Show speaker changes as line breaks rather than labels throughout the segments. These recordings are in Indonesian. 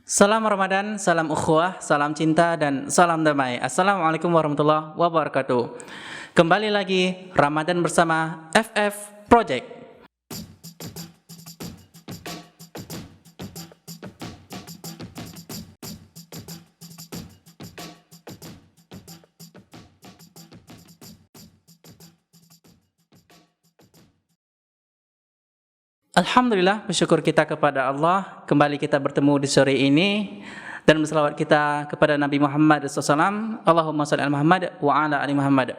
Salam Ramadan, salam ukhuwah, salam cinta dan salam damai. Assalamualaikum warahmatullahi wabarakatuh. Kembali lagi Ramadan bersama FF Project. Alhamdulillah, bersyukur kita kepada Allah. Kembali kita bertemu di sore ini dan berselawat kita kepada Nabi Muhammad SAW. Allahumma shalli ala Muhammad wa ala ali Muhammad.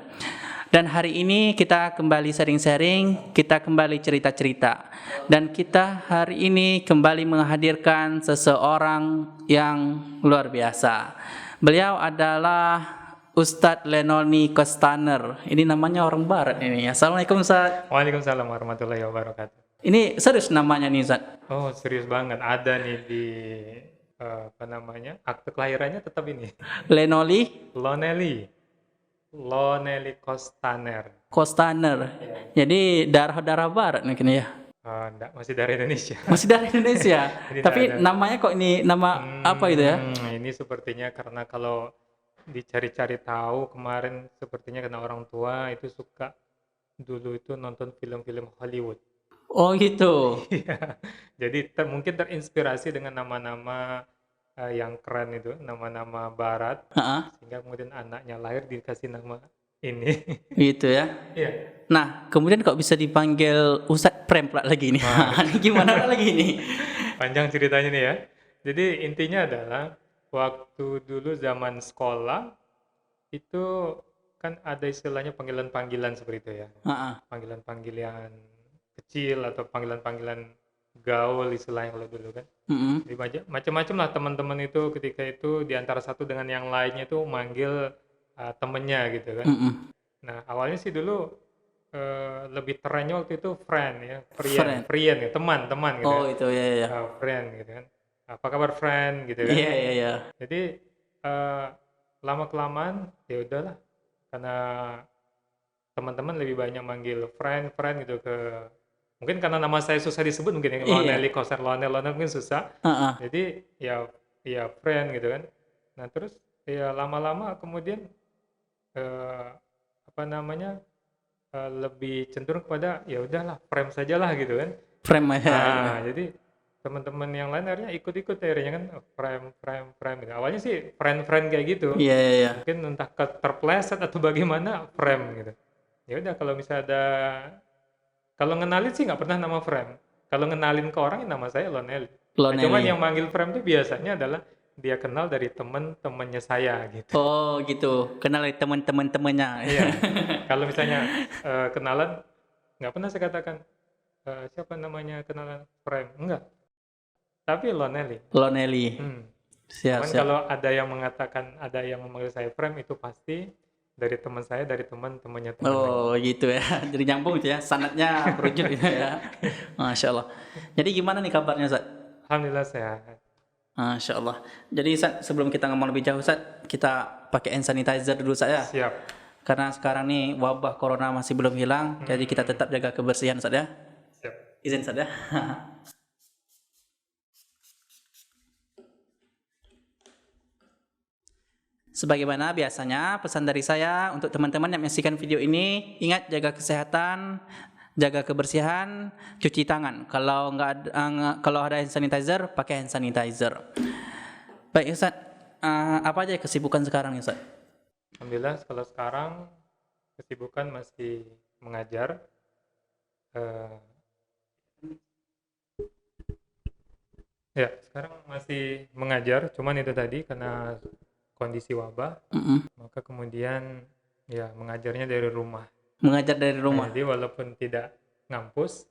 Dan hari ini kita kembali sharing-sharing, kita kembali cerita-cerita. Dan kita hari ini kembali menghadirkan seseorang yang luar biasa. Beliau adalah Ustadz Lenoni Kostaner. Ini namanya orang barat ini. Assalamualaikum Ustadz.
Waalaikumsalam warahmatullahi wabarakatuh.
Ini serius namanya nih Ustadz.
Oh, serius banget. Ada nih di akte kelahirannya tetap ini.
Lenoli
Lonely. Lonely Kostaner.
Kostaner. Jadi darah-darah barat mungkin ya.
Enggak, masih dari Indonesia.
Masih dari Indonesia.
Ini
Tapi
enggak ada.
namanya kok ini nama apa itu ya?
Ini sepertinya karena kalau dicari-cari tahu kemarin sepertinya karena orang tua itu suka dulu itu nonton film-film Hollywood.
Oh gitu.
Iya. Jadi mungkin terinspirasi dengan nama-nama yang keren itu, nama-nama barat,
Heeh,
sehingga kemudian anaknya lahir dikasih nama ini.
gitu ya.
Iya.
Nah, kemudian kok bisa dipanggil Ustadz Prem pula lagi ini? Ini gimana lagi ini?
Panjang ceritanya nih ya. Jadi intinya adalah waktu dulu zaman sekolah itu kan ada istilahnya panggilan-panggilan seperti itu ya.
Heeh.
Panggilan-panggilan kecil atau panggilan-panggilan gaul istilahnya kalau dulu kan.
Mm-mm.
Jadi macam-macam lah teman-teman itu ketika itu di antara satu dengan yang lainnya itu manggil temennya gitu kan.
Mm-mm.
Nah awalnya sih dulu lebih trennya waktu itu friend ya,
Friend.
friend ya, teman-teman gitu
Oh
ya.
itu ya ya.
Friend gitu kan. Apa kabar friend gitu kan.
Iya iya iya.
Jadi lama-kelamaan ya udahlah karena teman-teman lebih banyak manggil friend gitu ke mungkin karena nama saya susah disebut mungkin ya
Iya.
Lonely Koster Lonely mungkin susah
Heeh.
jadi ya friend gitu kan nah terus ya lama-lama kemudian eh, apa namanya lebih cenderung kepada ya udahlah frame sajalah gitu kan
Frame ya. Iya.
jadi teman-teman yang lain akhirnya ikut-ikut akhirnya kan frame gitu awalnya sih friend kayak gitu
Iya iya iya.
mungkin entah terpleset atau bagaimana frame gitu ya udah kalau misalnya ada kalau ngenalin sih nggak pernah nama frame kalau ngenalin ke orang ya nama saya Lonely nah, cuman
Lonely.
yang manggil frame itu biasanya adalah dia kenal dari temen-temennya saya gitu
Oh gitu. Kenal dari teman-teman-temannya.
iya kalau misalnya kenalan nggak pernah saya katakan siapa namanya kenalan frame enggak tapi Lonely
Lonely.
hmm.
Siap
cuman
siap.
kalau ada yang mengatakan ada yang memanggil saya frame itu pasti dari teman saya dari teman-temannya teman lagi
Oh gitu ya. Jadi nyambung gitu ya. Sanatnya berujuk gitu ya. Masya Allah. Jadi gimana nih kabarnya Ustaz?
alhamdulillah sehat.
Masya Allah. Jadi Ustaz, sebelum kita ngomong lebih jauh Ustaz, kita pakai hand sanitizer dulu Ustaz ya.
Siap.
Karena sekarang nih wabah corona masih belum hilang, jadi kita tetap jaga kebersihan Ustaz ya.
Siap.
Izin Ustaz ya. Sebagaimana biasanya pesan dari saya untuk teman-teman yang menyaksikan video ini, ingat jaga kesehatan, jaga kebersihan, cuci tangan. Kalau ada hand sanitizer, pakai hand sanitizer. Baik Ustaz, apa aja kesibukan sekarang Ustaz?
Alhamdulillah kalau sekarang kesibukan masih mengajar. Eh, ya, sekarang masih mengajar, cuman itu tadi karena kondisi wabah, maka kemudian ya mengajarnya dari rumah.
Mengajar dari rumah.
Jadi walaupun tidak ngampus,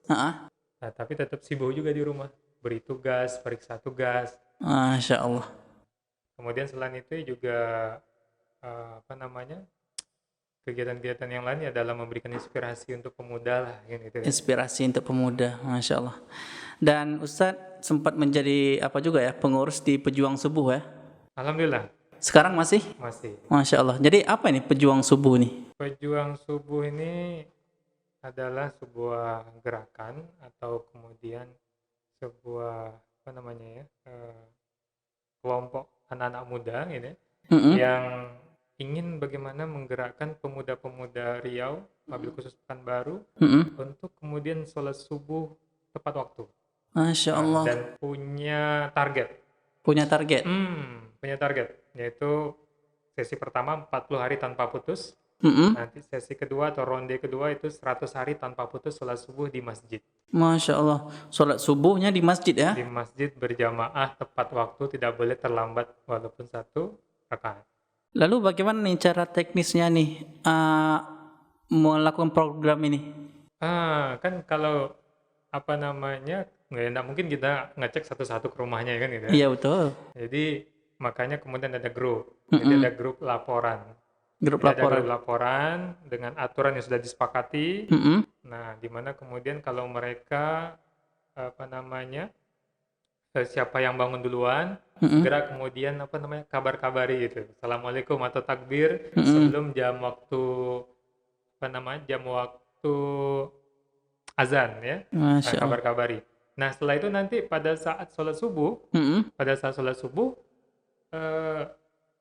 tapi tetap sibuk juga di rumah. Beri tugas, periksa tugas.
Masya Allah.
Kemudian selain itu juga kegiatan-kegiatan yang lain ya dalam memberikan inspirasi untuk pemuda lah gitu.
Inspirasi untuk pemuda, Masya Allah. Dan Ustadz sempat menjadi apa juga ya, pengurus di Pejuang Subuh ya?
Alhamdulillah.
Sekarang masih?
Masih.
Masya Allah. Jadi apa ini Pejuang Subuh nih?
Pejuang Subuh ini adalah sebuah gerakan atau kemudian sebuah kelompok anak-anak muda gitu ya,
Mm-mm.
yang ingin bagaimana menggerakkan pemuda-pemuda Riau, wabil khusus Pekanbaru,
Mm-mm.
untuk kemudian sholat subuh tepat waktu.
Masya Allah.
Dan punya target.
Punya target.
Punya target, yaitu sesi pertama 40 hari tanpa putus,
Mm-mm.
nanti sesi kedua atau ronde kedua itu 100 hari tanpa putus sholat subuh di masjid.
Masya Allah. Sholat subuhnya di masjid ya?
Di masjid berjamaah tepat waktu, tidak boleh terlambat walaupun 1 rakaat.
Lalu bagaimana nih cara teknisnya nih melakukan program ini?
Kan kalau apa namanya, nggak mungkin kita ngecek satu-satu ke rumahnya kan gitu ya.
Iya betul.
Jadi makanya kemudian ada grup. Jadi ada grup laporan.
Grup
Jadi ada
laporan.
grup laporan dengan aturan yang sudah disepakati.
Mm-mm.
Nah, di mana kemudian kalau mereka apa namanya, siapa yang bangun duluan,
Mm-mm.
segera kemudian apa namanya, kabar-kabari gitu. Assalamualaikum atau takbir
Mm-mm.
sebelum jam waktu apa namanya, jam waktu azan ya.
Masya Allah.
Kabar-kabari. Nah, setelah itu nanti pada saat sholat subuh,
Mm-mm.
eh,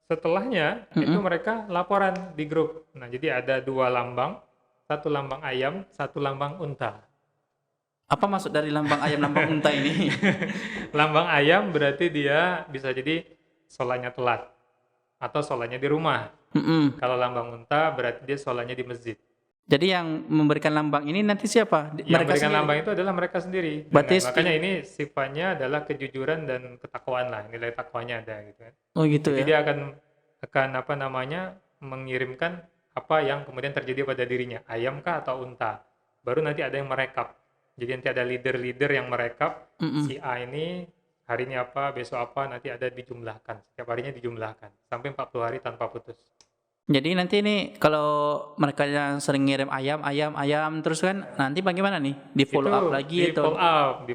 setelahnya itu mereka laporan di grup. Nah, jadi ada 2 lambang, 1 lambang ayam, 1 lambang unta.
Apa maksud dari lambang ayam lambang unta ini?
Lambang ayam berarti dia bisa jadi sholatnya telat atau sholatnya di rumah.
Mm-mm.
Kalau lambang unta berarti dia sholatnya di masjid.
Jadi yang memberikan lambang ini nanti siapa?
Yang
Mereka
memberikan
sendiri?
lambang itu adalah mereka sendiri.
Berarti
Makanya ini sifatnya adalah kejujuran dan ketakwaan lah, nilai takwanya ada gitu kan.
Oh gitu
Jadi
ya.
dia akan apa namanya, mengirimkan apa yang kemudian terjadi pada dirinya, ayam kah atau unta. Baru nanti ada yang merekap. Jadi nanti ada leader-leader yang merekap,
Mm-mm.
si A ini hari ini apa, besok apa, nanti ada dijumlahkan. Setiap harinya dijumlahkan sampai 40 hari tanpa putus.
Jadi nanti ini kalau mereka yang sering ngirim ayam terus kan nanti bagaimana nih? Di follow
Itu
up lagi
di
atau?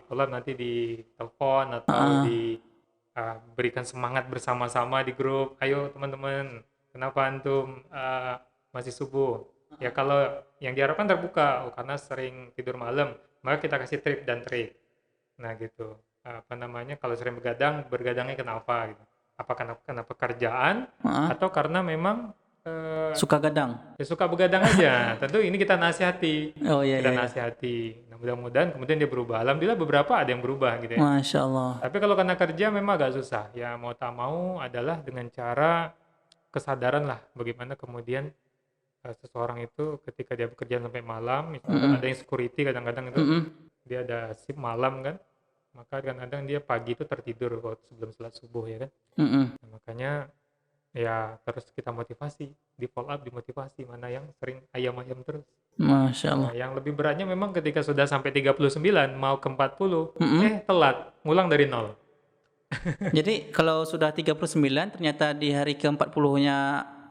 follow up nanti di telepon atau di berikan semangat bersama-sama di grup. Ayo teman-teman, kenapa antum masih subuh? Ya kalau yang diharapkan terbuka, karena sering tidur malam, maka kita kasih trip dan trik. Nah gitu. Apa namanya? Kalau sering begadang, bergadangnya kenapa? Gitu. Apa karena pekerjaan atau karena memang
Suka gadang.
ya suka begadang aja. Tentu ini kita nasihati.
Oh iya
Kita
iya.
nasihati. Nah, mudah-mudahan kemudian dia berubah. Alhamdulillah beberapa ada yang berubah gitu ya.
Masya Allah.
Tapi kalau karena kerja memang agak susah. Ya mau tak mau adalah dengan cara kesadaran lah. Bagaimana kemudian seseorang itu ketika dia bekerja sampai malam, misalkan ada yang security kadang-kadang itu dia ada shift malam kan. Maka kadang-kadang dia pagi itu tertidur sebelum sholat subuh ya kan. Nah, makanya ya terus kita motivasi, di follow up, dimotivasi mana yang sering ayam-ayam terus.
Masya Allah.
Nah, yang lebih beratnya memang ketika sudah sampai 39 mau ke 40, telat, ngulang dari nol.
Jadi kalau sudah 39 ternyata di hari ke-40-nya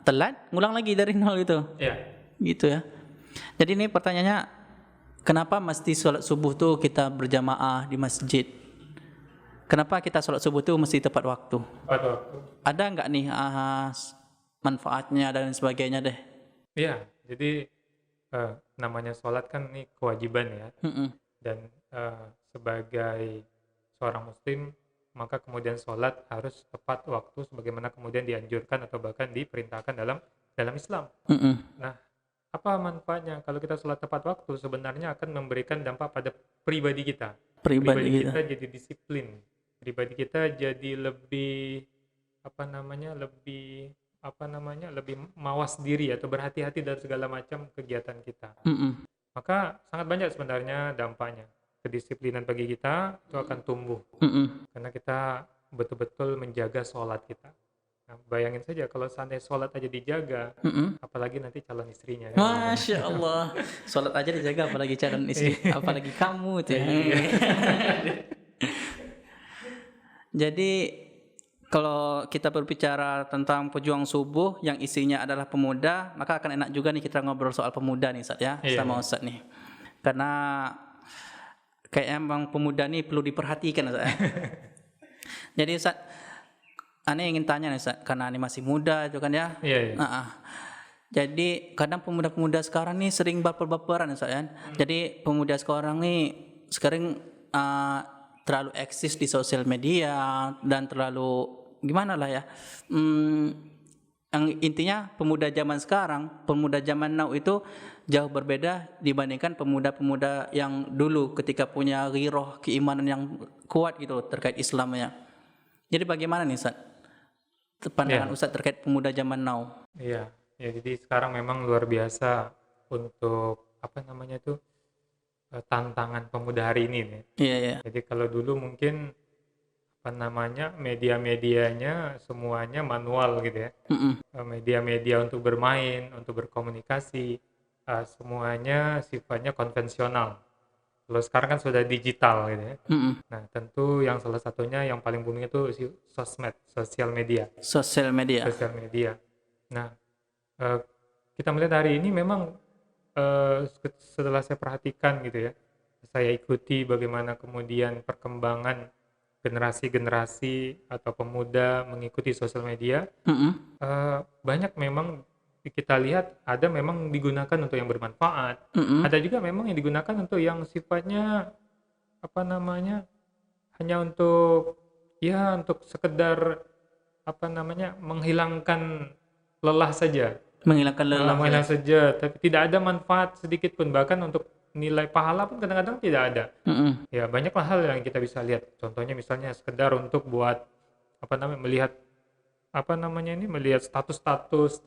telat, ngulang lagi dari nol itu.
Ya.
Gitu ya. Jadi ini pertanyaannya, kenapa mesti sholat subuh tuh kita berjamaah di masjid? Kenapa kita sholat subuh tuh mesti tepat waktu?
Tepat waktu.
Ada nggak nih manfaatnya dan sebagainya deh?
Iya, jadi namanya sholat kan ini kewajiban ya. Dan sebagai seorang muslim, maka kemudian sholat harus tepat waktu sebagaimana kemudian dianjurkan atau bahkan diperintahkan dalam Islam. Nah, apa manfaatnya kalau kita sholat tepat waktu? Sebenarnya akan memberikan dampak pada pribadi kita. Pribadi kita jadi disiplin. Pribadi kita jadi lebih lebih mawas diri atau berhati-hati dari segala macam kegiatan kita. Maka sangat banyak sebenarnya dampaknya. Kedisiplinan bagi kita itu akan tumbuh karena kita betul-betul menjaga sholat kita. Nah, bayangin saja kalau seandainya sholat aja dijaga, apalagi nanti calon istrinya.
Masya Allah, sholat aja dijaga, apalagi calon istri, apalagi kamu tuh. Jadi kalau kita berbicara tentang pejuang subuh yang isinya adalah pemuda, maka akan enak juga nih kita ngobrol soal pemuda nih Ustaz ya, sama Ustaz nih. Karena kayak emang pemuda nih perlu diperhatikan Ustaz ya. Jadi Ustaz, Ane ingin tanya nih Ustaz, karena Ane masih muda itu kan ya. Jadi kadang pemuda-pemuda sekarang nih sering baper-baperan Ustaz ya. Jadi pemuda sekarang nih sekarang terlalu eksis di sosial media dan terlalu gimana lah ya, yang intinya pemuda zaman sekarang, pemuda zaman now itu jauh berbeda dibandingkan pemuda-pemuda yang dulu ketika punya ghiroh keimanan yang kuat gitu terkait Islamnya. Jadi bagaimana nih Ustaz, pandangan
Ya,
Ustaz terkait pemuda zaman now?
iya. Ya, jadi sekarang memang luar biasa untuk apa namanya itu tantangan pemuda hari ini nih.
Iya, iya.
Jadi kalau dulu mungkin apa namanya media-medianya semuanya manual gitu ya.
Mm-mm.
Media-media untuk bermain, untuk berkomunikasi, semuanya sifatnya konvensional. Kalau sekarang kan sudah digital gitu ya.
Mm-mm.
Nah, tentu yang salah satunya yang paling booming itu sosmed, sosial media,
Sosial media.
sosial media. Nah, eh, kita melihat hari ini memang setelah saya perhatikan gitu ya, saya ikuti bagaimana kemudian perkembangan generasi-generasi atau pemuda mengikuti sosial media.
Mm-mm.
Banyak memang kita lihat ada memang digunakan untuk yang bermanfaat,
Mm-mm.
ada juga memang yang digunakan untuk yang sifatnya apa namanya hanya untuk ya untuk sekedar apa namanya menghilangkan lelah saja.
Menghilangkan lelah ya.
Mainan saja, tapi tidak ada manfaat sedikit pun, bahkan untuk nilai pahala pun kadang-kadang tidak ada.
Mm-mm.
Ya, banyaklah hal yang kita bisa lihat. Contohnya misalnya sekedar untuk buat apa namanya melihat apa namanya ini melihat status-status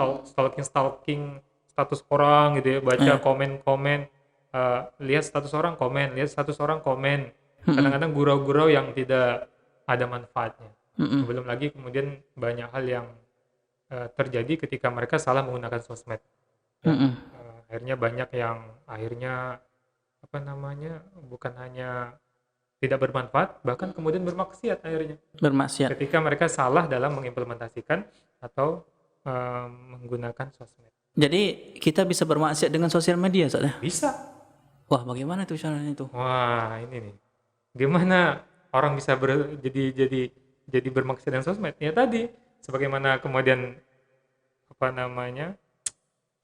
stalking status orang gitu ya, baca
Ya.
komen-komen, lihat status orang komen, lihat status orang komen.
Mm-mm.
Kadang-kadang gurau-gurau yang tidak ada manfaatnya.
Mm-mm.
Belum lagi kemudian banyak hal yang terjadi ketika mereka salah menggunakan sosmed. Ya,
Mm-mm.
akhirnya banyak yang akhirnya apa namanya bukan hanya tidak bermanfaat, bahkan kemudian bermaksiat akhirnya
Bermaksiat.
ketika mereka salah dalam mengimplementasikan atau menggunakan sosmed.
Jadi kita bisa bermaksiat dengan sosial media Ustaz ya?
Bisa.
Wah, bagaimana tuh caranya itu?
Wah, ini nih. Gimana orang bisa jadi bermaksiat dengan sosmed? Ya tadi, sebagaimana kemudian apa namanya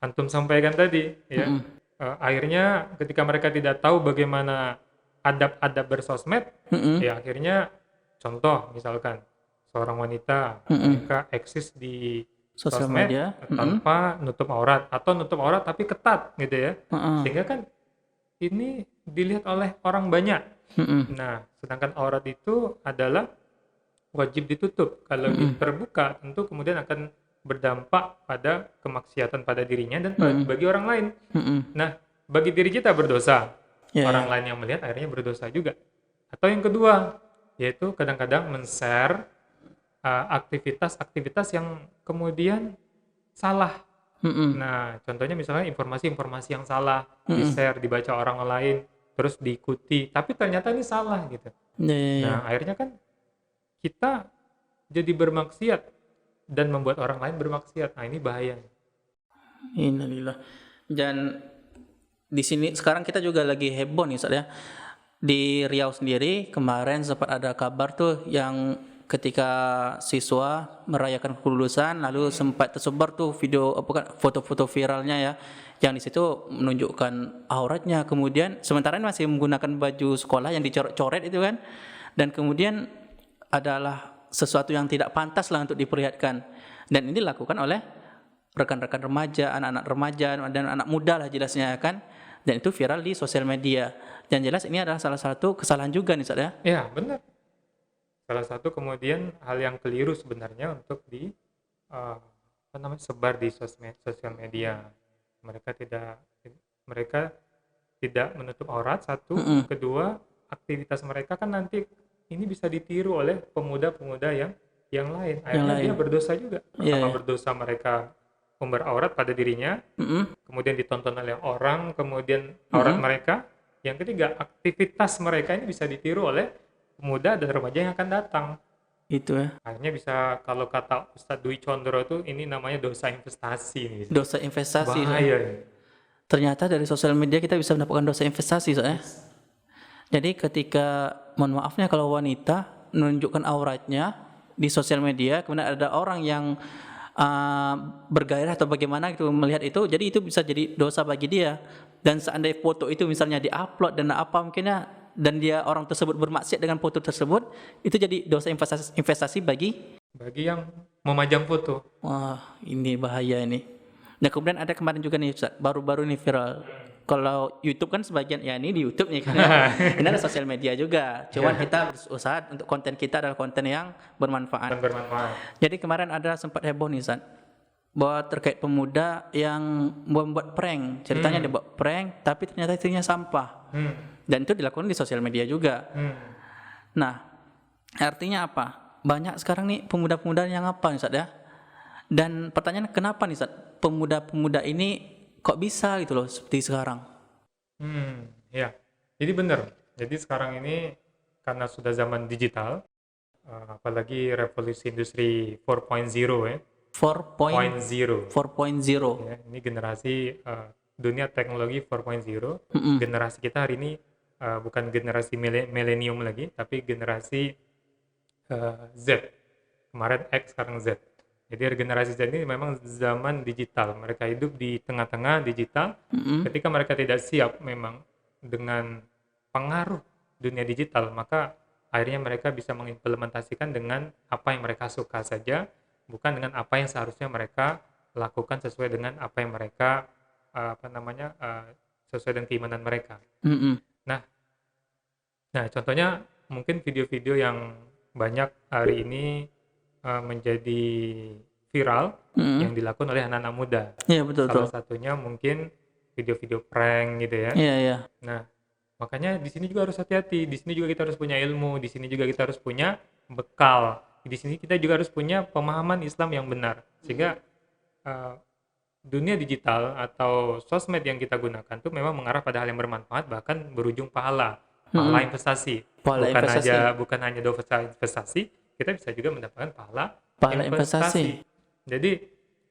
antum sampaikan tadi, ya.
Mm-mm.
Akhirnya ketika mereka tidak tahu bagaimana adab-adab bersosmed,
Mm-mm.
ya akhirnya contoh misalkan seorang wanita
Mm-mm.
mereka eksis di
Sosial
sosmed
media. Mm-mm.
tanpa nutup aurat atau nutup aurat tapi ketat gitu ya.
Mm-mm.
Sehingga kan ini dilihat oleh orang banyak.
Mm-mm.
Nah, sedangkan aurat itu adalah wajib ditutup. Kalau
Mm-mm.
terbuka tentu kemudian akan berdampak pada kemaksiatan pada dirinya dan
Mm-mm.
bagi orang lain.
Mm-mm.
Nah, bagi diri kita berdosa,
Ya,
orang
ya.
lain yang melihat akhirnya berdosa juga. Atau yang kedua, yaitu kadang-kadang men-share aktivitas-aktivitas yang kemudian salah.
Mm-mm.
Nah, contohnya misalnya informasi-informasi yang salah
Mm-mm.
di-share, dibaca orang lain, terus diikuti, tapi ternyata ini salah gitu.
Ya, ya, ya.
Nah, akhirnya kan kita jadi bermaksiat dan membuat orang lain bermaksiat. Nah, ini bahaya.
Innalillah. Dan di sini sekarang kita juga lagi heboh nih Ustaz ya. Di Riau sendiri kemarin sempat ada kabar tuh yang ketika siswa merayakan kelulusan lalu sempat tersebar tuh video bukan foto-foto viralnya ya yang di situ menunjukkan auratnya, kemudian sementara ini masih menggunakan baju sekolah yang dicoret-coret itu kan, dan kemudian adalah sesuatu yang tidak pantas lah untuk diperlihatkan, dan ini dilakukan oleh rekan-rekan remaja, anak-anak remaja dan anak muda lah jelasnya kan, dan itu viral di sosial media. Dan jelas ini adalah salah satu kesalahan juga nih Ustaz ya.
Ya, benar. Salah satu kemudian hal yang keliru sebenarnya untuk apa namanya sebar di sosial media. Mereka tidak menutup aurat satu,
Mm-mm.
kedua aktivitas mereka kan nanti ini bisa ditiru oleh pemuda-pemuda yang lain. Akhirnya dia
lain.
berdosa juga.
Iya,
Pertama
iya.
berdosa mereka umbar aurat pada dirinya,
Mm-mm.
kemudian ditonton oleh orang, kemudian aurat mereka. Yang ketiga, aktivitas mereka ini bisa ditiru oleh pemuda dan remaja yang akan datang.
Itu ya.
Akhirnya bisa, kalau kata Ustadz Dwi Condro itu, ini namanya dosa investasi. Ini.
Dosa investasi.
Bahaya ini.
Ternyata dari sosial media kita bisa mendapatkan dosa investasi soalnya. Jadi ketika, mohon maafnya kalau wanita menunjukkan auratnya di sosial media, kemudian ada orang yang bergairah atau bagaimana gitu melihat itu, jadi itu bisa jadi dosa bagi dia. Dan seandainya foto itu misalnya diupload dan apa mungkinnya, dan dia orang tersebut bermaksiat dengan foto tersebut, itu jadi dosa investasi bagi
bagi yang memajang foto.
Wah, ini bahaya ini. Dan kemudian ada kemarin juga nih Ustaz, baru-baru ini viral. Kalau YouTube kan sebagian ya ini di YouTube nih kan ya. Ini ada sosial media juga. Cuman kita berusaha untuk konten kita adalah konten yang bermanfaat.
Dan bermanfaat.
Jadi kemarin ada sempat heboh nih Ustaz, bahwa terkait pemuda yang membuat prank. Ceritanya dia buat prank tapi ternyata isinya sampah. Dan itu dilakukan di sosial media juga. Nah, artinya apa? Banyak sekarang nih pemuda-pemuda yang apa nih Ustaz ya? Dan pertanyaan kenapa nih Ustaz? Pemuda-pemuda ini kok bisa gitu loh seperti sekarang?
Ya. Jadi benar. Jadi sekarang ini karena sudah zaman digital, apalagi revolusi industri 4.0 ya. 4.0
4.0.
ya. Ini generasi dunia teknologi 4.0. Generasi kita hari ini bukan generasi milenium lagi, tapi generasi Z. Kemarin X, sekarang Z. Jadi generasi Z ini memang zaman digital. Mereka hidup di tengah-tengah digital. Ketika mereka tidak siap memang dengan pengaruh dunia digital, maka akhirnya mereka bisa mengimplementasikan dengan apa yang mereka suka saja, bukan dengan apa yang seharusnya mereka lakukan sesuai dengan apa yang mereka sesuai dengan keimanan mereka. Nah, contohnya mungkin video-video yang banyak hari ini menjadi viral yang dilakukan oleh anak-anak muda.
Iya betul.
Salah satunya mungkin video-video prank gitu ya.
Iya.
Nah, makanya di sini juga harus hati-hati. Di sini juga kita harus punya ilmu. Di sini juga kita harus punya bekal. Di sini kita juga harus punya pemahaman Islam yang benar. Sehingga dunia digital atau sosmed yang kita gunakan tuh memang mengarah pada hal yang bermanfaat, bahkan berujung pahala investasi. Bukan hanya dosa investasi, kita bisa juga mendapatkan pahala investasi. Jadi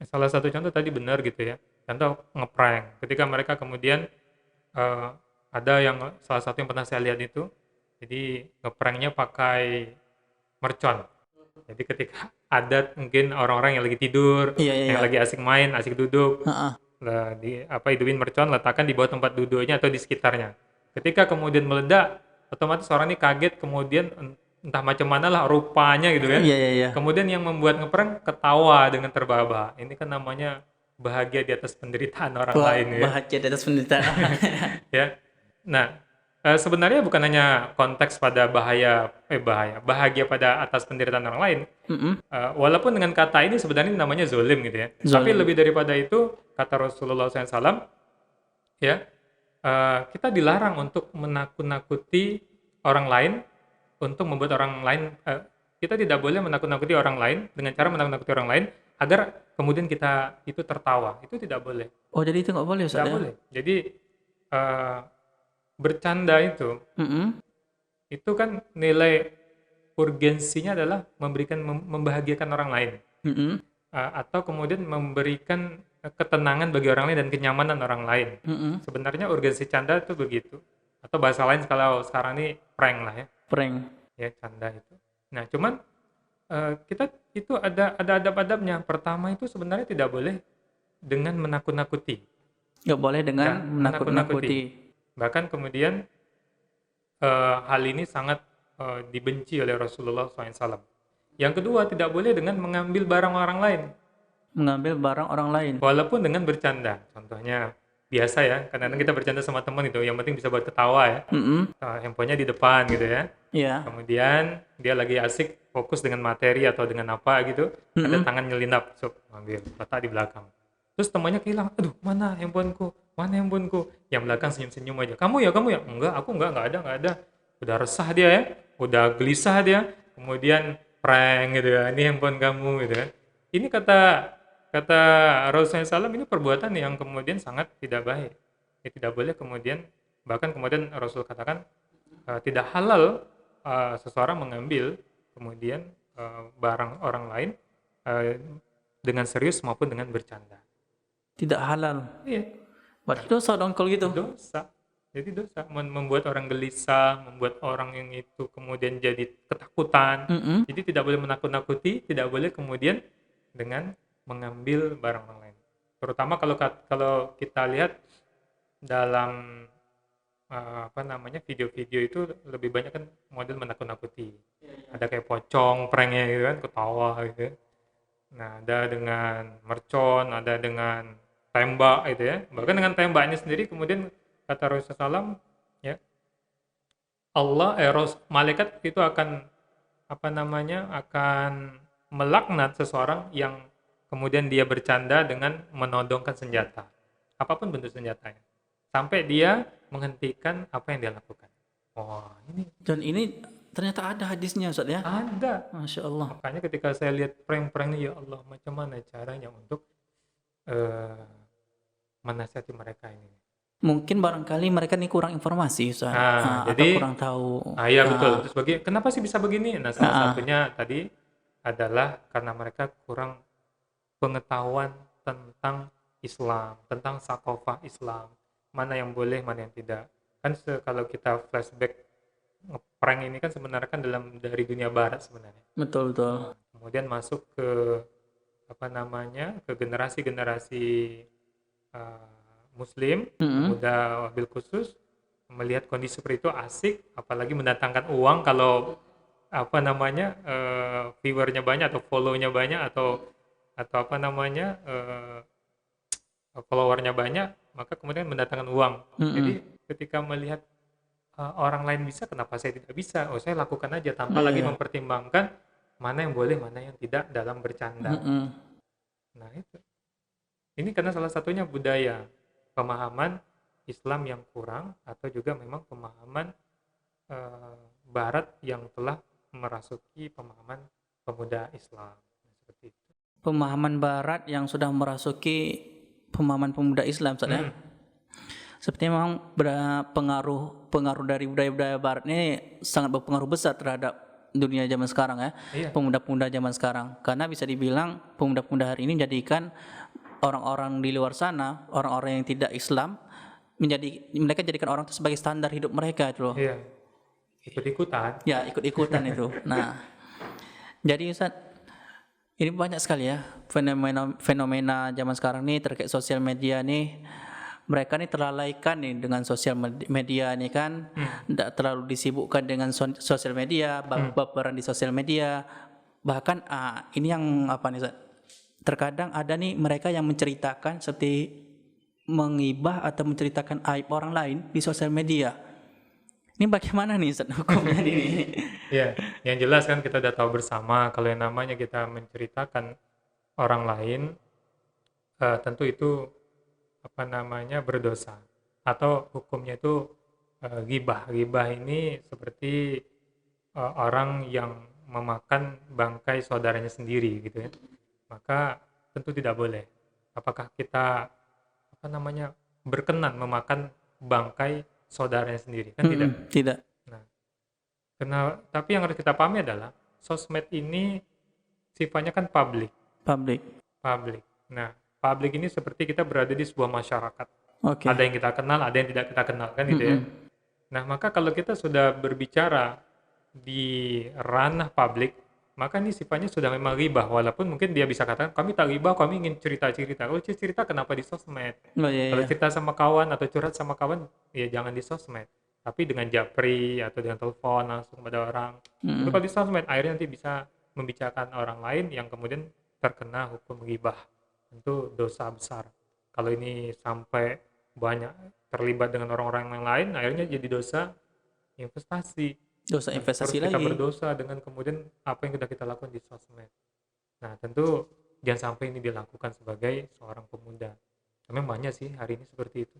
salah satu contoh tadi benar gitu ya. Contoh ngeprank. Ketika mereka kemudian ada yang salah satu yang pernah saya lihat itu, jadi ngepranknya pakai mercon. Jadi ketika ada mungkin orang-orang yang lagi tidur, yang lagi asik main, asik duduk, hidupin mercon, letakkan di bawah tempat duduknya atau di sekitarnya. Ketika kemudian meledak, otomatis orang ini kaget, kemudian entah macam mana lah rupanya gitu kan. Kemudian yang membuat ngeprank ketawa dengan terbahak-bahak. Ini kan namanya bahagia di atas penderitaan orang lain ya.
Bahagia di atas penderitaan.
Ya. Nah, sebenarnya bukan hanya konteks pada bahagia pada atas penderitaan orang lain. Walaupun dengan kata ini sebenarnya namanya zolim gitu ya. Tapi lebih daripada itu, kata Rasulullah SAW, ya, kita dilarang untuk menakut-nakuti orang lain, untuk membuat orang lain, kita tidak boleh menakut-nakuti orang lain dengan cara menakut-nakuti orang lain agar kemudian kita itu tertawa. Itu tidak boleh.
Oh, jadi itu nggak boleh Ustaz?
Tidak boleh. Jadi bercanda itu kan nilai urgensinya adalah membahagiakan orang lain, atau kemudian memberikan ketenangan bagi orang lain dan kenyamanan orang lain. Sebenarnya urgensi canda itu begitu, atau bahasa lain kalau sekarang ini prank lah ya.
Prank.
Ya, canda itu. Nah, cuman kita itu ada adab-adabnya. Pertama itu sebenarnya tidak boleh dengan menakut-nakuti.
Nggak boleh dengan menakut-nakuti.
Bahkan kemudian hal ini sangat dibenci oleh Rasulullah SAW. Yang kedua, tidak boleh dengan mengambil barang orang lain.
Mengambil barang orang lain.
Walaupun dengan bercanda. Contohnya, biasa ya, kadang-kadang kita bercanda sama teman itu, yang penting bisa buat ketawa ya. Handphonenya di depan gitu ya. Kemudian dia lagi asik fokus dengan materi atau dengan apa gitu, ada tangan nyelinap, ambil, letak di belakang. Terus temannya hilang, aduh mana handphoneku, yang belakang senyum-senyum aja, kamu ya, enggak, aku enggak ada. Udah resah dia ya, udah gelisah dia, kemudian prank gitu ya, ini handphone kamu gitu kan. Ini kata Rasulullah SAW, ini perbuatan yang kemudian sangat tidak baik. Ya, tidak boleh kemudian, bahkan kemudian Rasul katakan tidak halal seseorang mengambil kemudian barang orang lain dengan serius maupun dengan bercanda.
Tidak halal.
Iya.
Berarti dosa dong kalau gitu.
Dosa. Jadi dosa, membuat orang gelisah, membuat orang yang itu kemudian jadi ketakutan. Jadi tidak boleh menakut-nakuti, tidak boleh kemudian dengan mengambil barang orang lain. Terutama kalau kita lihat dalam apa namanya, video-video itu lebih banyak kan model menakut-nakuti. Ada kayak pocong, pranknya gitu kan, ketawa gitu. Nah, ada dengan mercon, ada dengan tembak gitu ya. Bahkan dengan tembaknya sendiri kemudian kata Rasulullah SAW, ya, malaikat itu akan apa namanya, akan melaknat seseorang yang kemudian dia bercanda dengan menodongkan senjata. Apapun bentuk senjatanya. Sampai dia menghentikan apa yang dia lakukan. Wah, ini
Dan ini ternyata ada hadisnya Ustaz ya.
ada.
Masya Allah.
Makanya ketika saya lihat prank-prank ini, ya Allah, macam mana caranya untuk eh, menasihati mereka ini.
Mungkin barangkali mereka ini kurang informasi Ustaz.
Nah,
Atau
jadi,
kurang tahu.
ya betul. Terus kenapa sih bisa begini? Nah, salah
Ah,
satunya tadi adalah karena mereka kurang pengetahuan tentang Islam, tentang sakofah Islam, mana yang boleh, mana yang tidak. Kan kalau kita flashback, ngeprank ini kan sebenarnya kan dari dunia barat sebenarnya.
betul betul.
Kemudian masuk ke apa namanya, ke generasi-generasi Muslim,
Mm-mm.
pemuda wabil khusus melihat kondisi seperti itu asik, apalagi mendatangkan uang kalau apa namanya, viewernya banyak atau follow-nya banyak atau apa namanya, followernya banyak, maka kemudian mendatangkan uang. Jadi
Mm-mm.
ketika melihat orang lain bisa, kenapa saya tidak bisa? Oh, saya lakukan aja tanpa
Iya
lagi
ya.
mempertimbangkan mana yang boleh, mana yang tidak dalam bercanda.
Mm-mm.
Nah, itu. Ini karena salah satunya budaya, pemahaman Islam yang kurang atau juga memang pemahaman Barat yang telah merasuki pemahaman pemuda Islam. Seperti itu.
Pemahaman Barat yang sudah merasuki pemahaman pemuda Islam Ustaz ya.
Hmm,
Sepertinya memang pengaruh dari budaya-budaya Barat ini sangat berpengaruh besar terhadap dunia zaman sekarang ya,
iya,
pemuda-pemuda zaman sekarang. Karena bisa dibilang pemuda-pemuda hari ini menjadikan orang-orang di luar sana, orang-orang yang tidak Islam, mereka jadikan orang itu sebagai standar hidup mereka itu loh.
iya, ikut-ikutan.
Ya, ikut-ikutan itu. Nah, jadi Ustaz, ini banyak sekali ya fenomena zaman sekarang nih terkait sosial media nih. Mereka nih terlalaikan nih dengan sosial media nih kan, tidak terlalu disibukkan dengan sosial media, baperan di sosial media. Bahkan ini yang apa nih Ustaz? Terkadang ada nih mereka yang menceritakan seperti mengibah atau menceritakan aib orang lain di sosial media. Ini bagaimana nih Ustaz hukumnya ini?
Ya, yang jelas kan kita udah tahu bersama kalau yang namanya kita menceritakan orang lain, tentu itu apa namanya, berdosa atau hukumnya itu ghibah. Ghibah ini seperti orang yang memakan bangkai saudaranya sendiri gitu ya. Maka tentu tidak boleh. Apakah kita apa namanya, berkenan memakan bangkai saudaranya sendiri? Kan tidak.
Tidak
Nah, tapi yang harus kita pahami adalah sosmed ini sifatnya kan publik.
publik.
Publik. Nah, publik ini seperti kita berada di sebuah masyarakat.
Oke.
Ada yang kita kenal, ada yang tidak kita kenal, kan gitu ya. Nah, maka kalau kita sudah berbicara di ranah publik, maka ini sifatnya sudah memang ghibah. Walaupun mungkin dia bisa katakan, kami tak ghibah, kami ingin cerita-cerita. Kalau cerita kenapa di sosmed?
Oh iya
Kalau
iya.
cerita sama kawan atau curhat sama kawan, ya jangan di sosmed. Tapi dengan japri atau dengan telepon langsung pada orang. Tapi kalau di sosmed, akhirnya nanti bisa membicarakan orang lain yang kemudian terkena hukum ghibah. Tentu dosa besar. Kalau ini sampai banyak terlibat dengan orang-orang yang lain, akhirnya jadi dosa investasi.
Dosa
Nah,
investasi
terus kita
lagi.
berdosa dengan kemudian apa yang sudah kita lakukan di sosmed. Nah, tentu jangan sampai ini dilakukan sebagai seorang pemuda. Memang banyak sih hari ini seperti itu.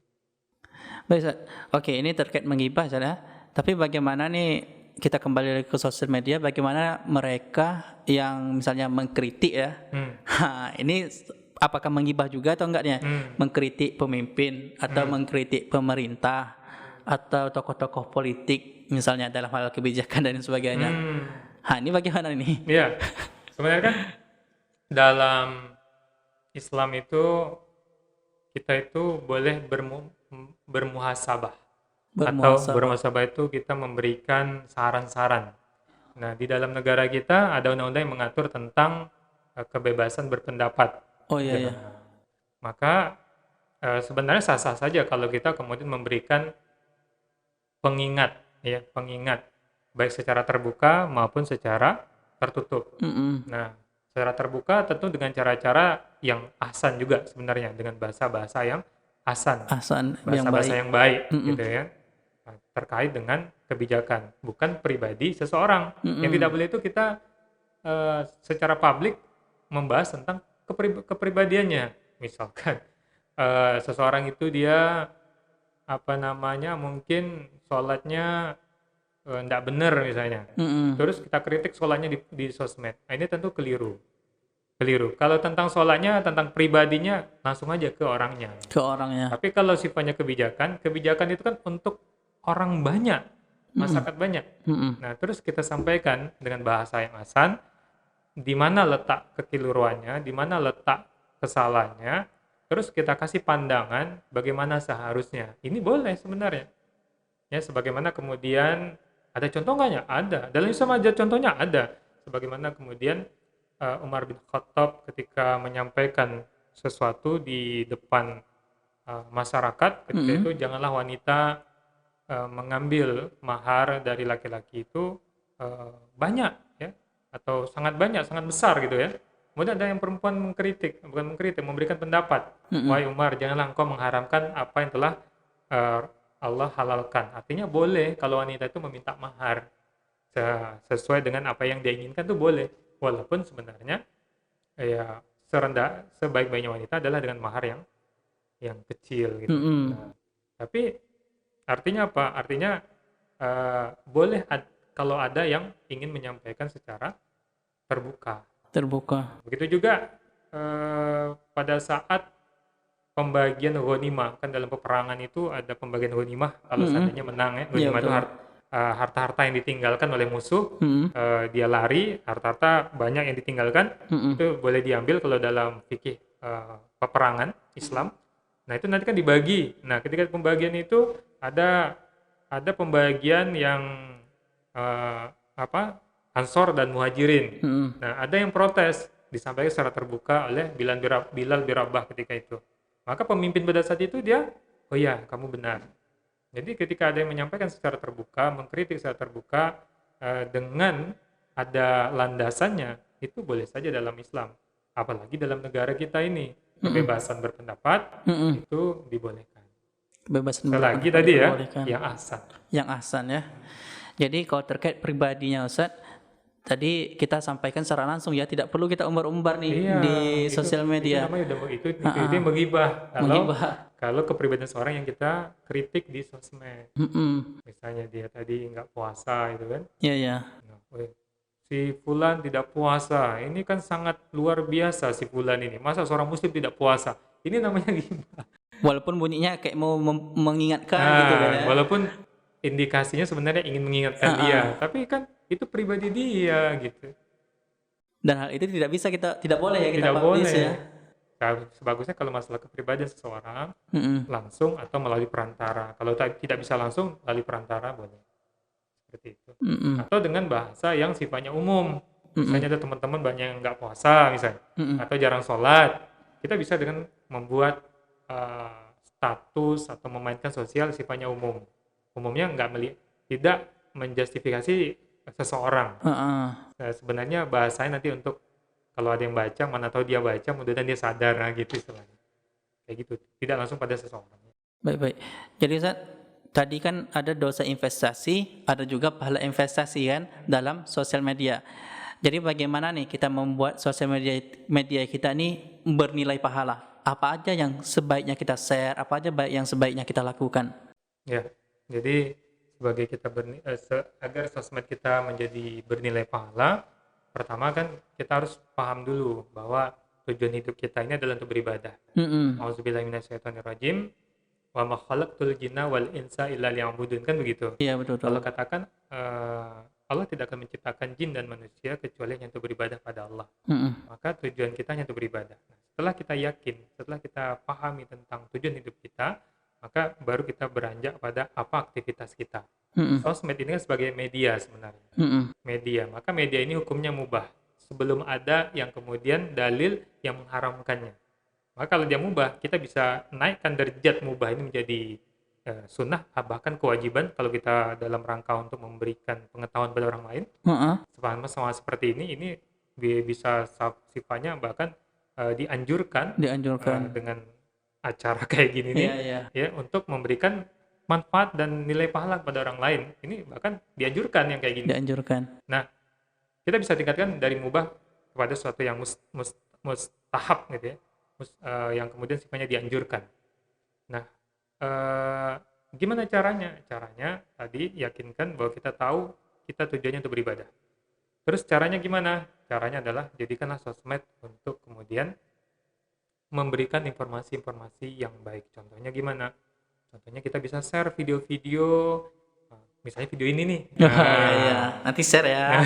Baik, Ustaz. Oke, ini terkait menggibah, Ustaz ya. Tapi bagaimana nih kita kembali lagi ke sosial media, bagaimana mereka yang misalnya mengkritik ya.
Hmm,
Ini apakah menggibah juga atau enggaknya?
hmm,
Mengkritik pemimpin atau mengkritik pemerintah atau tokoh-tokoh politik misalnya dalam hal kebijakan dan sebagainya.
hmm.
Ini bagaimana ini?
Iya, sebenarnya kan dalam Islam itu kita itu boleh bermuhasabah. Atau
Bermuhasabah.
bermuhasabah itu kita memberikan saran-saran. Nah, di dalam negara kita ada undang-undang yang mengatur tentang kebebasan berpendapat.
Oh iya
Gitu.
ya.
Maka sebenarnya sah-sah saja kalau kita kemudian memberikan pengingat, ya, pengingat baik secara terbuka maupun secara tertutup.
Mm-mm.
Nah, secara terbuka tentu dengan cara-cara yang ahsan juga sebenarnya, dengan bahasa-bahasa yang ahsan,
Ahsan yang
bahasa-bahasa
baik.
yang baik
Mm-mm.
gitu ya. Nah, terkait dengan kebijakan, bukan pribadi seseorang. Yang tidak
Mm-mm.
boleh itu kita secara publik membahas tentang kepribadiannya. Misalkan seseorang itu dia apa namanya mungkin sholatnya nggak benar misalnya.
Mm-mm.
Terus kita kritik sholatnya di sosmed. Nah, ini tentu keliru. Keliru. Kalau tentang sholatnya, tentang pribadinya, langsung aja ke orangnya.
Ke orangnya.
Tapi kalau sifatnya kebijakan, kebijakan itu kan untuk orang banyak,
Mm-mm.
masyarakat banyak.
Mm-mm.
Nah, terus kita sampaikan dengan bahasa yang asan, di mana letak kekeliruannya, di mana letak kesalahannya, terus kita kasih pandangan bagaimana seharusnya. Ini boleh sebenarnya. Ya, sebagaimana kemudian ada contoh nggak ya? Ada. Dalam Islam aja contohnya ada. Sebagaimana kemudian Umar bin Khattab ketika menyampaikan sesuatu di depan masyarakat, ketika
Mm-mm.
itu janganlah wanita mengambil mahar dari laki-laki itu banyak ya, atau sangat banyak, sangat besar gitu ya. Kemudian ada yang perempuan mengkritik, bukan mengkritik, memberikan pendapat.
Mm-mm.
Wahai Umar, janganlah engkau mengharamkan apa yang telah eh, Allah halalkan. Artinya boleh kalau wanita itu meminta mahar sesuai dengan apa yang dia inginkan tuh boleh. Walaupun sebenarnya ya sebaik-baiknya wanita adalah dengan mahar yang kecil gitu.
Mm-mm.
Nah, tapi artinya apa? Artinya boleh kalau ada yang ingin menyampaikan secara terbuka.
Terbuka.
Begitu juga pada saat pembagian ghanimah, kan dalam peperangan itu ada pembagian ghanimah kalau
Mm-mm.
seandainya menang ya.
Iya
Ghanimah itu
betul.
harta-harta yang ditinggalkan oleh musuh,
Mm-mm.
dia lari, harta-harta banyak yang ditinggalkan,
Mm-mm.
itu boleh diambil kalau dalam fikih peperangan Islam. Nah, itu nanti kan dibagi. Nah, ketika pembagian itu ada pembagian yang apa? Ansor dan Muhajirin.
Mm-mm.
Nah, ada yang protes, disampaikan secara terbuka oleh Bilal bin Rabah ketika itu. Maka pemimpin pada saat itu dia, oh ya, kamu benar. Jadi ketika ada yang menyampaikan secara terbuka, mengkritik secara terbuka dengan ada landasannya, itu boleh saja dalam Islam. Apalagi dalam negara kita ini,
Mm-mm.
kebebasan berpendapat
Mm-mm.
itu dibolehkan.
Kebebasan
Selagi
berpendapat
tadi ya,
diperbolehkan.
yang ahsan.
Yang ahsan ya. Jadi kalau terkait pribadinya Ustaz, tadi kita sampaikan secara langsung ya, tidak perlu kita umbar-umbar nih
Iya,
di
itu
sosial
itu
media.
namanya udah itu
Ha-ha.
yang menggibah. Kalau
Menggibah.
kalau kepribadian seorang yang kita kritik di sosmed,
Mm-mm.
misalnya dia tadi nggak puasa gitu kan,
Iya ya.
nah, si Fulan tidak puasa, ini kan sangat luar biasa si Fulan ini. Masa seorang Muslim tidak puasa? Ini namanya gibah.
Walaupun bunyinya kayak mau mengingatkan gitu kan
Nah,
ya.
walaupun indikasinya sebenarnya ingin mengingatkan dia,
Ha-ha.
tapi kan itu pribadi dia gitu.
Dan hal itu tidak bisa kita, tidak boleh ya kita
Tidak
publish
boleh.
ya.
Sebagusnya kalau masalah kepribadian seseorang
Mm-mm.
langsung atau melalui perantara. Kalau tidak bisa langsung melalui perantara boleh. Seperti itu.
Mm-mm.
Atau dengan bahasa yang sifatnya umum.
Mm-mm.
Misalnya ada teman-teman banyak yang nggak puasa misalnya,
Mm-mm.
atau jarang sholat. Kita bisa dengan membuat status atau memainkan sosial sifatnya umum. Umumnya tidak menjustifikasi seseorang.
Ha-ha.
Nah, sebenarnya bahasanya nanti untuk kalau ada yang baca, mana tahu dia baca, mudah-mudahan dia sadar, nah gitu istilahnya. Kayak gitu, tidak langsung pada seseorang.
Baik-baik. Jadi Ustaz, tadi kan ada dosa investasi, ada juga pahala investasi kan dalam sosial media. Jadi bagaimana nih kita membuat sosial media kita ini bernilai pahala? Apa aja yang sebaiknya kita share, apa aja yang sebaiknya kita lakukan?
Ya, jadi sebagai kita agar sosmed kita menjadi bernilai pahala, pertama kan kita harus paham dulu bahwa tujuan hidup kita ini adalah untuk beribadah.
Mm-mm.
Auzubillahiminasyaitonirrajim. Wa ma khalaqtul jinna wal insa illa liya'budun, kan begitu.
Iya betul.
Allah katakan Allah tidak akan menciptakan jin dan manusia kecuali hanya untuk beribadah pada Allah.
Mm-mm.
Maka tujuan kita hanya untuk beribadah. Nah, setelah kita yakin, setelah kita pahami tentang tujuan hidup kita, maka baru kita beranjak pada apa aktivitas kita.
Mm-mm.
Sosmed ini kan sebagai media sebenarnya.
Mm-mm.
Media. Maka media ini hukumnya mubah. Sebelum ada yang kemudian dalil yang mengharamkannya. Maka kalau dia mubah, kita bisa naikkan derajat mubah ini menjadi sunnah, bahkan kewajiban kalau kita dalam rangka untuk memberikan pengetahuan pada orang lain,
Heeh.
sama seperti ini bisa sifatnya bahkan dianjurkan
Dianjurkan.
dengan acara kayak gini nih,
Iya, iya.
ya, untuk memberikan manfaat dan nilai pahala kepada orang lain. Ini bahkan dianjurkan yang kayak gini.
Dianjurkan.
Nah, kita bisa tingkatkan dari mubah kepada sesuatu yang mustahab gitu ya, yang kemudian sifatnya dianjurkan. Nah, eh, gimana caranya? Caranya tadi yakinkan bahwa kita tahu kita tujuannya untuk beribadah. Terus caranya gimana? Caranya adalah jadikanlah sosmed untuk kemudian memberikan informasi-informasi yang baik. Contohnya gimana? Contohnya kita bisa share video-video, misalnya video ini nih.
Oh, iya. Nanti share ya.
Nah,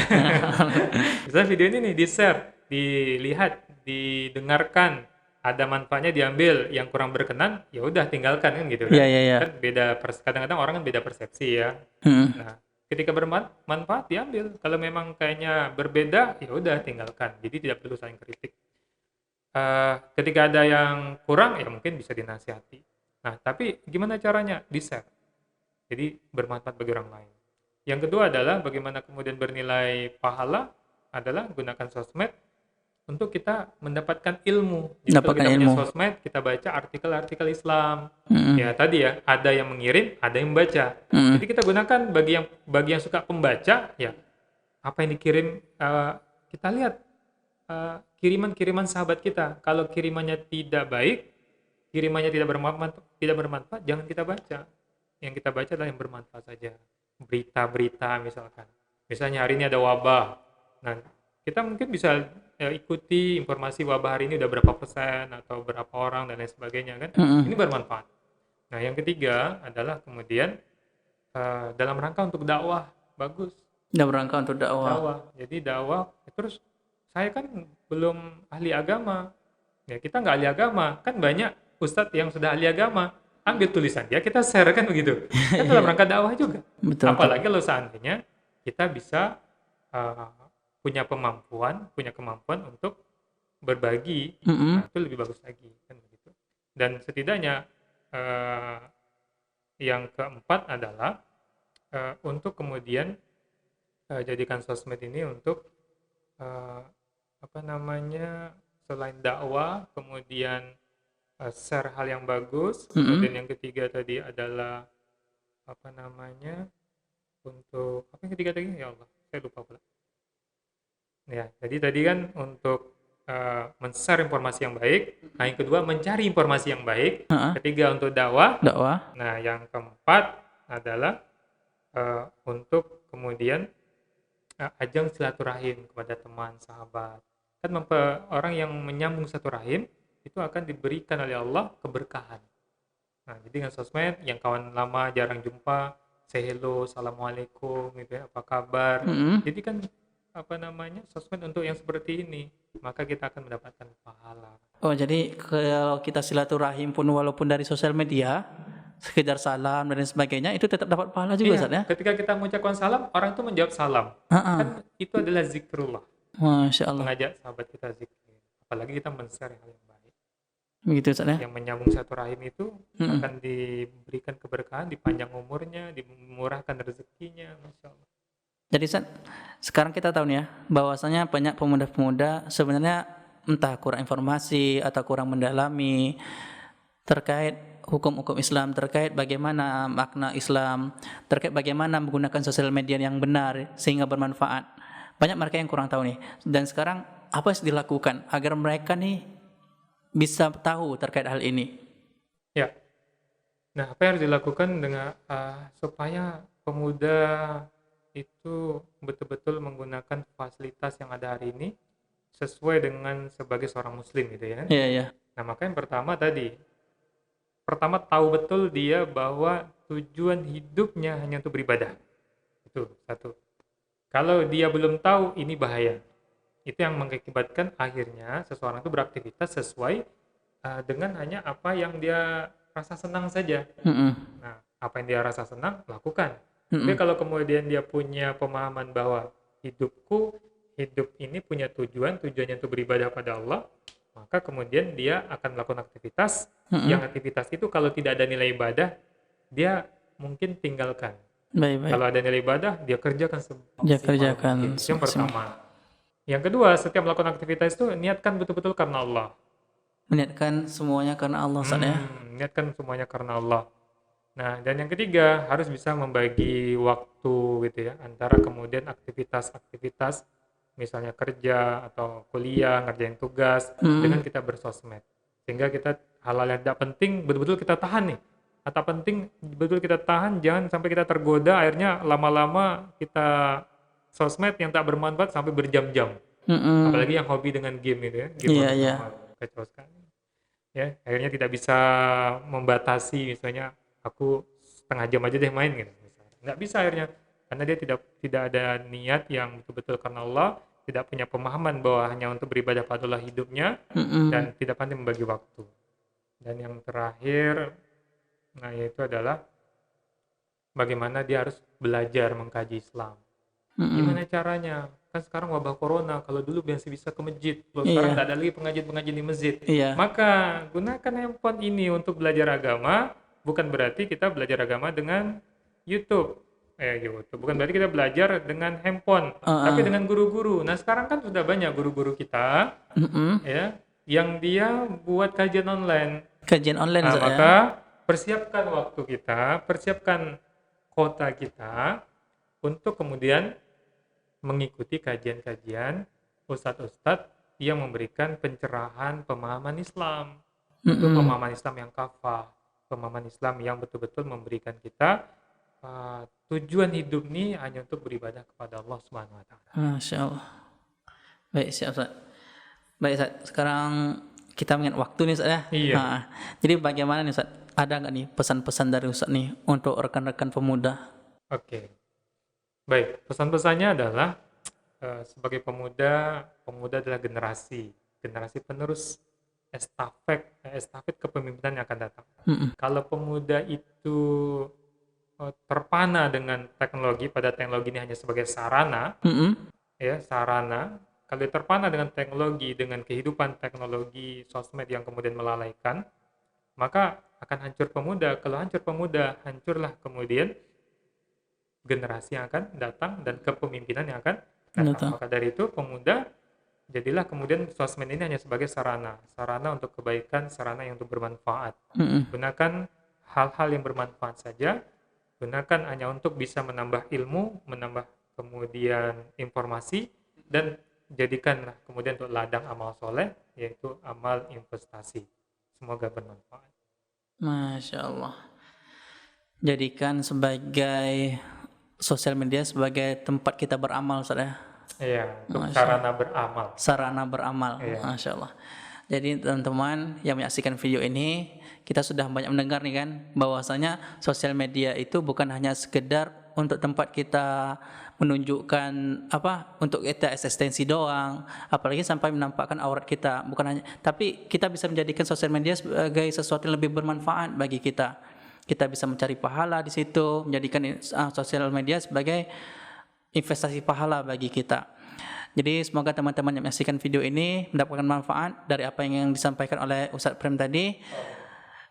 misalnya video ini nih di-share, dilihat, didengarkan, ada manfaatnya diambil, yang kurang berkenan ya udah tinggalkan kan gitu
Iya,
kan.
iya, iya.
Kan kadang-kadang orang kan beda persepsi ya.
Hmm.
Nah, ketika bermanfaat diambil, kalau memang kayaknya berbeda ya udah tinggalkan. Jadi tidak perlu saling kritik. Ketika ada yang kurang ya mungkin bisa dinasihati. Nah, tapi gimana caranya? Di-share. Jadi bermanfaat bagi orang lain. Yang kedua adalah bagaimana kemudian bernilai pahala adalah gunakan sosmed untuk kita mendapatkan ilmu. Jadi kalau
Dapatkan
kita punya
ilmu.
sosmed, kita baca artikel-artikel Islam.
Hmm.
Ya tadi ya, ada yang mengirim, ada yang membaca.
Hmm.
Jadi kita gunakan bagi yang suka pembaca, ya apa yang dikirim, kita lihat kiriman-kiriman sahabat kita. Kalau kirimannya tidak baik, kirimannya tidak bermanfaat, jangan kita baca. Yang kita baca adalah yang bermanfaat saja. Berita-berita misalkan. Misalnya hari ini ada wabah. Nah, kita mungkin bisa ikuti informasi wabah hari ini udah berapa persen atau berapa orang dan lain sebagainya kan.
Hmm.
Ini bermanfaat. Nah, yang ketiga adalah kemudian dalam rangka untuk dakwah. Bagus.
Dalam rangka untuk dakwah.
Dakwah. Jadi dakwah. Terus saya kan belum ahli agama. Ya, kita nggak ahli agama. Kan banyak ustadz yang sudah ahli agama. Ambil tulisan dia, kita share kan begitu. Kan dalam rangka dakwah juga.
Betul.
Apalagi kalau seandainya kita bisa punya kemampuan untuk berbagi,
Hmm.
nah, itu lebih bagus lagi kan begitu. Dan setidaknya yang keempat adalah untuk kemudian jadikan sosmed ini untuk selain dakwah, kemudian share hal yang bagus, kemudian yang ketiga tadi adalah untuk apa yang ketiga tadi, ya Allah saya lupa pula ya. Jadi tadi kan untuk men-share informasi yang baik. Nah, yang kedua mencari informasi yang baik. Ketiga untuk dakwah. Nah, yang keempat adalah untuk kemudian ajang silaturahim kepada teman, sahabat. Kan orang yang menyambung satu rahim itu akan diberikan oleh Allah keberkahan. Nah, jadi dengan sosmed yang kawan lama jarang jumpa, say hello, assalamualaikum, gitu ya, apa kabar. Jadi kan sosmed untuk yang seperti ini, maka kita akan mendapatkan pahala.
Oh, jadi kalau kita silaturahim pun walaupun dari sosial media, sekedar salam dan sebagainya, itu tetap dapat pahala juga, Ustaz ya?
Ketika kita mengucapkan salam, orang itu menjawab salam. Kan itu adalah zikrullah.
Masya Allah.
Mengajak sahabat kita zikir. Apalagi kita men-share hal yang baik.
Begitu, Ustaz ya?
Yang menyambung satu rahim itu akan diberikan keberkahan, dipanjang umurnya, dimurahkan rezekinya, Masya Allah.
Jadi sekarang kita tahu nih ya, bahwasanya banyak pemuda-pemuda sebenarnya entah kurang informasi atau kurang mendalami terkait hukum-hukum Islam, terkait bagaimana makna Islam, terkait bagaimana menggunakan sosial media yang benar sehingga bermanfaat. Banyak mereka yang kurang tahu nih. Dan sekarang apa yang dilakukan agar mereka nih bisa tahu terkait hal ini?
Ya. Nah, apa yang harus dilakukan dengan supaya pemuda itu betul-betul menggunakan fasilitas yang ada hari ini sesuai dengan sebagai seorang muslim gitu ya.
Iya, iya.
Nah, maka yang pertama tahu betul dia bahwa tujuan hidupnya hanya untuk beribadah. Itu satu. Kalau dia belum tahu, ini bahaya. Itu yang mengakibatkan akhirnya seseorang itu beraktivitas sesuai dengan hanya apa yang dia rasa senang saja. Nah, apa yang dia rasa senang, lakukan. Tapi kalau kemudian dia punya pemahaman bahwa hidup ini punya tujuannya untuk beribadah pada Allah, maka kemudian dia akan melakukan aktivitas, yang aktivitas itu kalau tidak ada nilai ibadah, dia mungkin tinggalkan.
Baik.
Kalau ada nilai ibadah, dia kerjakan
Dia
semaksimal
kerjakan
mungkin. Itu yang
semaksimal.
pertama. Yang kedua, setiap melakukan aktivitas itu niatkan betul-betul karena Allah.
Meniatkan semuanya karena Allah, Ustaz ya.
Niatkan semuanya karena Allah. Nah, dan yang ketiga, harus bisa membagi waktu gitu ya, antara kemudian aktivitas-aktivitas, misalnya kerja atau kuliah, ngerjain tugas, dengan kita bersosmed. Sehingga kita hal-hal yang tidak penting betul-betul kita tahan nih. Atau penting betul kita tahan, jangan sampai kita tergoda, akhirnya lama-lama kita sosmed yang tak bermanfaat sampai berjam-jam. Apalagi yang hobi dengan game itu ya, game
Iya.
kacau sekali. Ya, akhirnya tidak bisa membatasi, misalnya aku setengah jam aja deh main gitu misalnya. Nggak bisa akhirnya, karena dia tidak ada niat yang betul-betul karena Allah, tidak punya pemahaman bahwa hanya untuk beribadah pada Allah hidupnya, dan tidak pandai membagi waktu. Dan yang terakhir, nah yaitu adalah bagaimana dia harus belajar mengkaji Islam. Gimana caranya? Kan sekarang wabah corona, kalau dulu masih bisa ke masjid, kalau sekarang tidak ada lagi pengajian-pengajian di masjid.
Iya.
Maka gunakan handphone ini untuk belajar agama, bukan berarti kita belajar agama dengan YouTube. Bukan berarti kita belajar dengan handphone, tapi dengan guru-guru. Nah sekarang kan sudah banyak guru-guru kita, ya, yang dia buat kajian online.
Kajian online,
Nah,
Ustaz ya.
maka persiapkan waktu kita, persiapkan kota kita untuk kemudian mengikuti kajian-kajian ustadz-ustadz yang memberikan pencerahan pemahaman Islam. Itu pemahaman Islam yang kafah, pemahaman Islam yang betul-betul memberikan kita tujuan hidup ini hanya untuk beribadah kepada Allah Subhanahu wa taala.
Masya Allah. Baik, siap Ustaz. Baik Ustaz, sekarang kita mengingat waktu nih Ustaz ya.
Iya.
Jadi bagaimana nih Ustaz? Ada nggak nih pesan-pesan dari Ustaz nih untuk rekan-rekan pemuda?
Oke. Baik, pesan-pesannya adalah sebagai pemuda adalah generasi penerus estafet kepemimpinan yang akan datang. Kalau pemuda itu terpana dengan teknologi, pada teknologi ini hanya sebagai sarana, sarana. Kalau dia terpana dengan teknologi, dengan kehidupan teknologi sosmed yang kemudian melalaikan, maka akan hancur pemuda. Kalau hancur pemuda, hancurlah kemudian generasi yang akan datang dan kepemimpinan yang akan datang. Maka dari itu pemuda, jadilah kemudian sosmed ini hanya sebagai sarana untuk kebaikan, sarana yang untuk bermanfaat. Gunakan hal-hal yang bermanfaat saja, gunakan hanya untuk bisa menambah ilmu, menambah kemudian informasi, dan jadikanlah kemudian untuk ladang amal soleh, yaitu amal investasi. Semoga bermanfaat.
Masya Allah. Jadikan sebagai sosial media sebagai tempat kita beramal, Ustaz ya.
Iya, untuk sarana beramal.
Sarana beramal, Masya Allah. Jadi teman-teman yang menyaksikan video ini, kita sudah banyak mendengar nih kan, bahwasanya sosial media itu bukan hanya sekedar untuk tempat kita menunjukkan untuk kita eksistensi doang, apalagi sampai menampakkan aurat kita, bukan hanya, tapi kita bisa menjadikan sosial media sebagai sesuatu yang lebih bermanfaat bagi kita. Kita bisa mencari pahala di situ, menjadikan sosial media sebagai investasi pahala bagi kita. Jadi semoga teman-teman yang menyaksikan video ini mendapatkan manfaat dari apa yang disampaikan oleh Ustaz Prem tadi.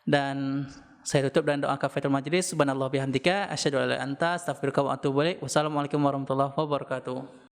Dan saya tutup dengan doa kafaratul majlis. Subhanallah bihamdika asyhadu an la ilaha illa anta astaghfiruka wa atubu ilaik. Wassalamualaikum warahmatullahi wabarakatuh.